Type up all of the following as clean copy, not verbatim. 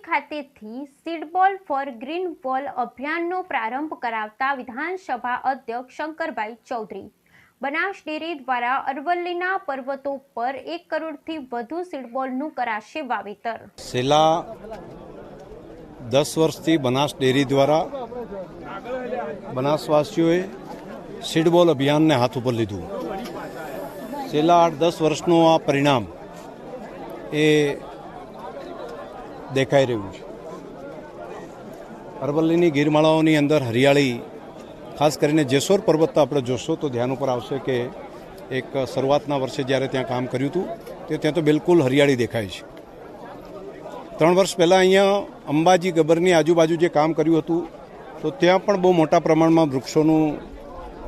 ખાતેથી seed ball four green wall અભિયાનનો પ્રારંભ કરાવતા વિધાનસભા અધ્યક્ષ શંકરભાઈ ચૌધરી, બનાસ ડેરી દ્વારા અરવલ્લીના પર્વતો પર 1 કરોડથી વધુ સીડબોલનું કરાશે વાવેતર। છેલ્લા 10 વર્ષથી બનાસ ડેરી દ્વારા બનાસવાસીઓએ સીડબોલ અભિયાનને હાથ ઉપર લીધું। છેલ્લા 8-10 વર્ષનું આ પરિણામ એ દેખાઈ રહ્યું છે। અરવલ્લીની ગીરમાળાઓની અંદર હરિયાળી, ખાસ કરીને જેસોર પર્વત આપણે જોશો તો ધ્યાન ઉપર આવશે કે એક શરૂઆતના વર્ષે જ્યારે ત્યાં કામ કર્યું હતું તે ત્યાં તો બિલકુલ હરિયાળી દેખાય છે। 3 વર્ષ પહેલાં અહીંયા અંબાજી ગબ્બરની આજુબાજુ જે કામ કર્યું હતું તો ત્યાં પણ બહુ મોટા પ્રમાણમાં વૃક્ષોનું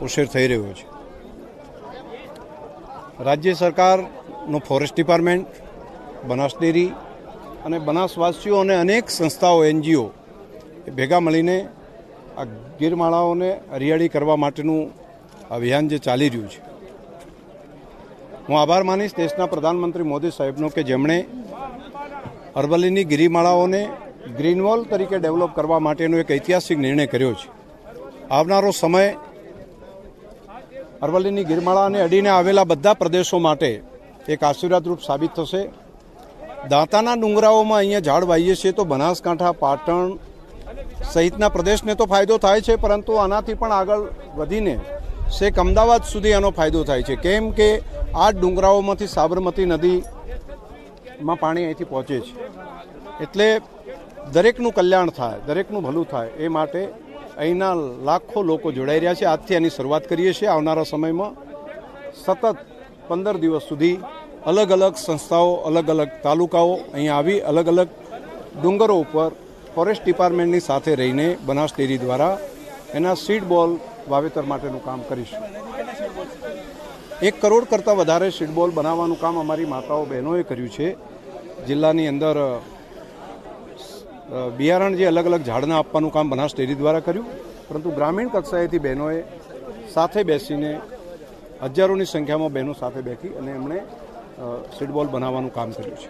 ઉછેર થઈ રહ્યો છે। રાજ્ય સરકારનું ફોરેસ્ટ ડિપાર્ટમેન્ટ, બનાસ ડેરી અને બનાસવાસીઓ અને અનેક સંસ્થાઓ, NGO એ ભેગા મળીને આ ગીરમાળાઓને હરિયાળી કરવા માટેનું અભિયાન જે ચાલી રહ્યું છે, હું આભાર માનીશ દેશના પ્રધાનમંત્રી મોદી સાહેબનો કે જેમણે અરવલ્લીની ગિરિમાળાઓને ગ્રીન વોલ તરીકે ડેવલપ કરવા માટેનો એક ઐતિહાસિક નિર્ણય કર્યો છે। આવનારો સમય અરવલ્લીની ગિરમાળા અને અડીને આવેલા બધા પ્રદેશો માટે એક આશીર્વાદરૂપ સાબિત થશે। દાંતાના ડુંગરાઓમાં અહીંયા ઝાડ વાવીએ છીએ તો બનાસકાંઠા, પાટણ સહિતના પ્રદેશને તો ફાયદો થાય છે, પરંતુ આનાથી પણ આગળ વધીને છેક અમદાવાદ સુધી આનો ફાયદો થાય છે। કેમ કે આ ડુંગરાઓમાંથી સાબરમતી નદીમાં પાણી અહીંથી પહોંચે છે, એટલે દરેકનું કલ્યાણ થાય, દરેકનું ભલું થાય એ માટે અહીંના લાખો લોકો જોડાઈ રહ્યા છે। આજથી આની શરૂઆત કરીએ છીએ। આવનારા સમયમાં સતત 15 દિવસ સુધી અલગ અલગ સંસ્થાઓ, અલગ અલગ તાલુકાઓ અહીંયા આવી અલગ અલગ ડુંગરો ઉપર ફોરેસ્ટ ડિપાર્ટમેન્ટની સાથે રહીને બનાસ ડેરી દ્વારા એના સીડ બોલ વાવેતર માટેનું કામ કરીશું। 1 કરોડ કરતાં વધારે સીડ બોલ બનાવવાનું કામ અમારી માતાઓ બહેનોએ કર્યું છે। જિલ્લાની અંદર બિયારણ જે અલગ અલગ ઝાડના આપવાનું કામ બનાસ ડેરી દ્વારા કર્યું, પરંતુ ગ્રામીણ કક્ષાએથી બહેનોએ સાથે બેસીને હજારોની સંખ્યામાં બહેનો સાથે બેઠી અને એમણે સીડબોલ બનાવવાનું કામ કર્યું છે।